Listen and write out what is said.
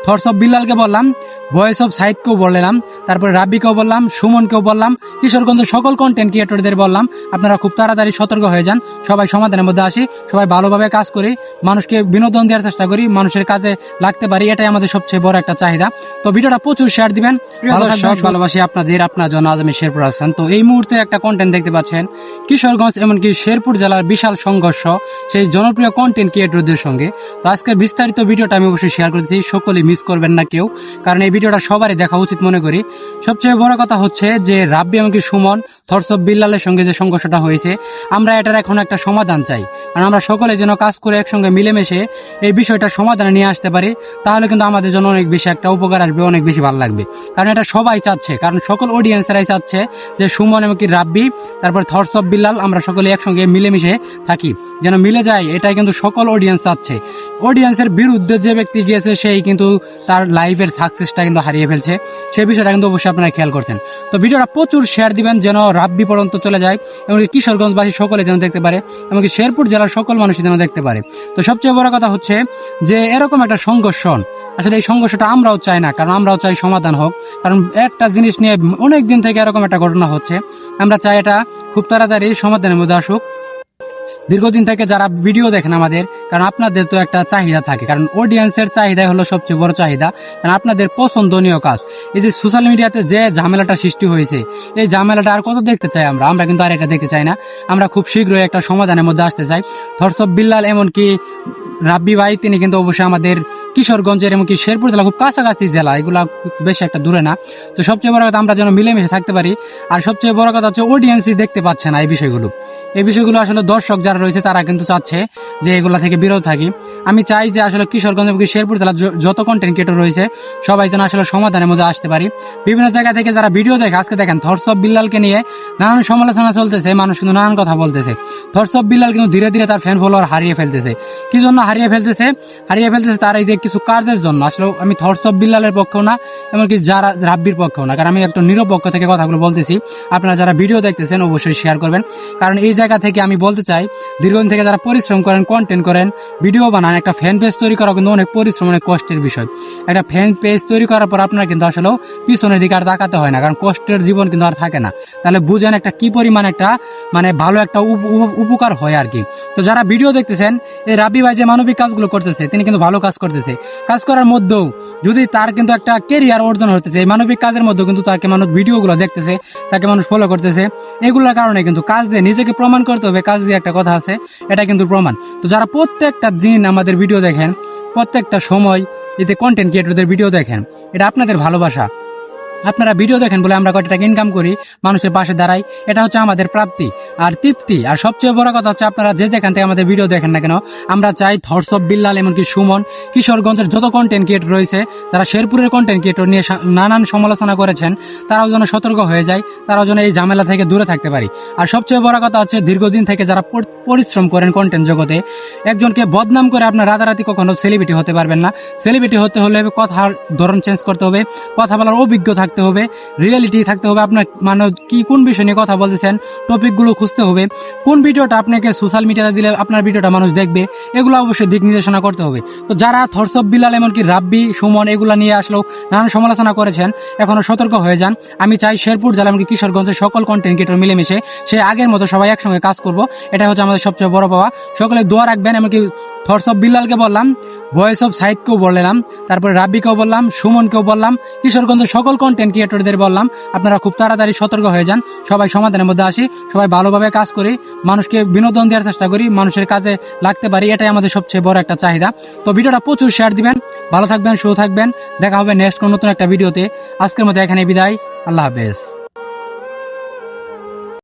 Thoughts of বিল্লালকে বললাম, voice of সাইদকেও বললাম, তারপরে রাব্বিকেও বললাম, সুমনকেও বললাম, কিশোরগঞ্জের সকল কন্টেন্ট ক্রিয়েটরদের বললাম আপনারা খুব তাড়াতাড়ি সতর্ক হয়ে যান, সবাই সমাধানের মধ্যে আসি, সবাই ভালোভাবে কাজ করি, মানুষকে বিনোদন দেওয়ার চেষ্টা করি, মানুষের কাজে লাগতে পারি, এটাই আমাদের সবচেয়ে বড় একটা চাহিদা। তো ভিডিওটা প্রচুর শেয়ার দিবেন। ভালোবাসি আপনার জন্য আজ আমি শেরপুর আসছেন। তো এই মুহূর্তে একটা কন্টেন্ট দেখতে পাচ্ছেন, কিশোরগঞ্জ এমনকি শেরপুর জেলার বিশাল সংঘর্ষ সেই জনপ্রিয় কন্টেন্ট ক্রিয়েটরদের সঙ্গে। তো আজকে বিস্তারিত ভিডিওটা আমি অবশ্যই শেয়ার করেছি, সকলেই মিস করবেন না কেউ, কারণ এই ভিডিওটা সবারই দেখা উচিত মনে করি। সবচেয়ে বড় কথা হচ্ছে যে রাব্বি এমনকি সুমন থটস অফ বিল্লালের সঙ্গে যে সংঘর্ষটা হয়েছে, আমরা এটার এখন একটা সমাধান চাই, কারণ আমরা সকলে যেন কাজ করে একসঙ্গে মিলেমিশে এই বিষয়টা সমাধানে নিয়ে আসতে পারি, তাহলে কিন্তু আমাদের জন্য অনেক বেশি একটা উপকার আসবে, অনেক বেশি ভালো লাগবে। কারণ এটা সবাই চাচ্ছে, কারণ সকল অডিয়েন্সেরাই চাচ্ছে যে সুমন এমনকি রাব্বি তারপর থটস অফ বিল্লাল আমরা সকলে একসঙ্গে মিলেমিশে থাকি, যেন মিলে যায়, এটাই কিন্তু সকল অডিয়েন্স চাচ্ছে। অডিয়েন্সের বিরুদ্ধে যে ব্যক্তি গিয়েছে সেই কিন্তু তার লাইফের সাকসেসটা কিন্তু হারিয়ে ফেলছে, সেই বিষয়টা কিন্তু অবশ্যই আপনারা খেয়াল করছেন। তো ভিডিওটা প্রচুর শেয়ার দিবেন যেন রাব্বি পর্যন্ত চলে যায়, এমনকি কিশোরগঞ্জবাসী সকলে যেন দেখতে পারে, এমনকি শেরপুর জেলার সকল মানুষ যেন দেখতে পারে। তো সবচেয়ে বড় কথা হচ্ছে যে এরকম একটা সংঘর্ষণ, আসলে এই সংঘর্ষটা আমরাও চাই না, কারণ আমরাও চাই সমাধান হোক, কারণ একটা জিনিস নিয়ে অনেক দিন থেকে এরকম একটা ঘটনা হচ্ছে, আমরা চাই এটা খুব তাড়াতাড়ি সমাধানের মধ্যে আসুক। দীর্ঘদিন থেকে যারা ভিডিও দেখেন আমাদের, কারণ আপনাদের তো একটা চাহিদা থাকে, কারণ অডিয়েন্সের চাহিদাই হলো সবচেয়ে বড় চাহিদা, কারণ আপনাদের পছন্দনীয় কাজ। এই যে সোশ্যাল মিডিয়াতে যে ঝামেলাটা সৃষ্টি হয়েছে, এই ঝামেলাটা আর কত দেখতে চাই আমরা কিন্তু আর এটা দেখতে চাই না। আমরা খুব শীঘ্রই একটা সমাধানের মধ্যে আসতে চাই। থটস অফ বিল্লাল এমনকি রাব্বি ভাই তিনি কিন্তু অবশ্যই আমাদের কিশোরগঞ্জের এমনকি শেরপুর জেলা খুব কাছাকাছি জেলা, এগুলা বেশি একটা দূরে না। তো সবচেয়ে বড় কথা আমরা যেন মিলেমিশে থাকতে পারি। আর সবচেয়ে বড় কথা হচ্ছে অডিয়েন্সই দেখতে পাচ্ছে না এই বিষয়গুলো আসলে দর্শক যারা রয়েছে তারা কিন্তু চাচ্ছে যে এগুলা থেকে বিরত থাকি। আমি চাই যে আসলে কিশোরগঞ্জ এবং শেরপুর জেলার যত কন্টেন্ট ক্রিয়েটর রয়েছে সবাই যেন আসলে সমাধানের মধ্যে আসতে পারি। বিভিন্ন জায়গা থেকে যারা ভিডিও দেখে, আজকে দেখেন থটস অফ বিল্লালকে নিয়ে নানান সমালোচনা চলতেছে, মানুষ কিন্তু নানান কথা বলতেছে। থটস অফ বিল্লাল কিন্তু ধীরে ধীরে তার ফ্যান ফলোয়ার হারিয়ে ফেলতেছে। কি জন্য হারিয়ে ফেলতেছে তার এই যে কিছু কাজের জন্য। আসলে আমি থটস অফ বিল্লালের পক্ষেও না, এমনকি যারা রাব্বির পক্ষেও না, কারণ আমি একটা নিরপেক্ষ থেকে কথাগুলো বলতেছি। আপনারা যারা ভিডিও দেখতেছেন অবশ্যই শেয়ার করবেন, কারণ এই জায়গা থেকে আমি বলতে চাই দীর্ঘদিন থেকে যারা পরিশ্রম করেন, কন্টেন্ট করেন, ভিডিও বানান, একটা ফ্যান পেজ তৈরি করা কিন্তু অনেক পরিশ্রম, অনেক কষ্টের বিষয়। একটা ফ্যান পেজ তৈরি করার পর আপনারা কিন্তু আসলে পিছনের দিকে আর তাকাতে হয় না, কারণ কষ্টের জীবন কিন্তু আর থাকে না। তাহলে বুঝেন একটা কি পরিমাণ একটা ভালো একটা উপকার হয় আর কি। তো যারা ভিডিও দেখতেছেন, এই রাব্বি ভাই যে মানবিক কাজগুলো করতেছে তিনি কিন্তু ভালো কাজ করতেছে। কাজ করার মধ্যেও যদি তার কিন্তু একটা কেরিয়ার অর্জন হতেছে, এই মানবিক কাজের মধ্যেও কিন্তু তাকে মানুষ ভিডিওগুলো দেখতেছে, তাকে মানুষ ফলো করতেছে, এগুলোর কারণে কিন্তু কাজ দিয়ে নিজেকে প্রমাণ করতে হবে। কাজ দিয়ে একটা কথা আছে, এটা কিন্তু প্রমাণ। তো যারা প্রত্যেকটা দিন আমাদের ভিডিও দেখেন, প্রত্যেকটা সময় এতে কন্টেন্ট ক্রিয়েটরদের ভিডিও দেখেন, এটা আপনাদের ভালোবাসা। আপনারা ভিডিও দেখেন বলে আমরা কয়টা টাকা ইনকাম করি, মানুষের পাশে দাঁড়াই, এটা হচ্ছে আমাদের প্রাপ্তি আর তৃপ্তি। আর সবচেয়ে বড় কথা হচ্ছে আপনারা যে যেখান থেকে আমাদের ভিডিও দেখেন না কেন, আমরা চাই থটস অফ বিল্লাল এমনকি সুমন, কিশোরগঞ্জের যত কন্টেন্ট ক্রিয়েটর রয়েছে, যারা শেরপুরের কন্টেন্ট ক্রিয়েটর নিয়ে নানান সমালোচনা করেছেন, তারাও যেন সতর্ক হয়ে যায়, তারাও যেন এই ঝামেলা থেকে দূরে থাকতে পারি। আর সবচেয়ে বড় কথা হচ্ছে দীর্ঘদিন থেকে যারা পরিশ্রম করেন কন্টেন্ট জগতে, একজনকে বদনাম করে আপনার রাতারাতি কখনো সেলিব্রিটি হতে পারবেন না। সেলিব্রিটি হতে হলে কথার ধরন চেঞ্জ করতে হবে, কথা বলার অভিজ্ঞ থাকতে হবে, রিয়েলিটি থাকতে হবে, আপনার কি কোন বিষয় নিয়ে কথা বলতেছেন, টপিকগুলো খুঁজতে হবে, কোন ভিডিওটা আপনাকে সোশ্যাল মিডিয়াতে দিলে আপনার ভিডিওটা মানুষ দেখবে, এগুলো অবশ্যই দিক নির্দেশনা করতে হবে। তো যারা থটস অফ বিল্লাল এমনকি রাব্বি সুমন এগুলা নিয়ে আসলেও নানান সমালোচনা করেছেন, এখনো সতর্ক হয়ে যান। আমি চাই শেরপুর জেলা এমনকি কিশোরগঞ্জের সকল কন্টেন্ট ক্রিয়েটর মিলেমিশে সে আগের মতো সবাই একসঙ্গে কাজ করব, এটা হচ্ছে আমাদের সবচেয়ে বড় পাওয়া। সকলে দোয়া রাখবেন। এমনকি থটস অফ বিল্লালকে বললাম, ভয়েস অফ সাইদকেও বললাম, তারপরে রাব্বিকেও বললাম, সুমনকেও বললাম, কিশোরগঞ্জের সকল কন্টেন্ট ক্রিয়েটরদের বললাম আপনারা খুব তাড়াতাড়ি সতর্ক হয়ে যান, সবাই সমাধানের মধ্যে আসি, সবাই ভালোভাবে কাজ করি, মানুষকে বিনোদন দেওয়ার চেষ্টা করি, মানুষের কাজে লাগতে পারি, এটাই আমাদের সবচেয়ে বড় একটা চাহিদা। তো ভিডিওটা প্রচুর শেয়ার দিবেন। ভালো থাকবেন, সুস্থ থাকবেন। দেখা হবে নেক্সট কোন নতুন একটা ভিডিওতে। আজকের মতো এখানে বিদায়। আল্লাহ হাফেজ।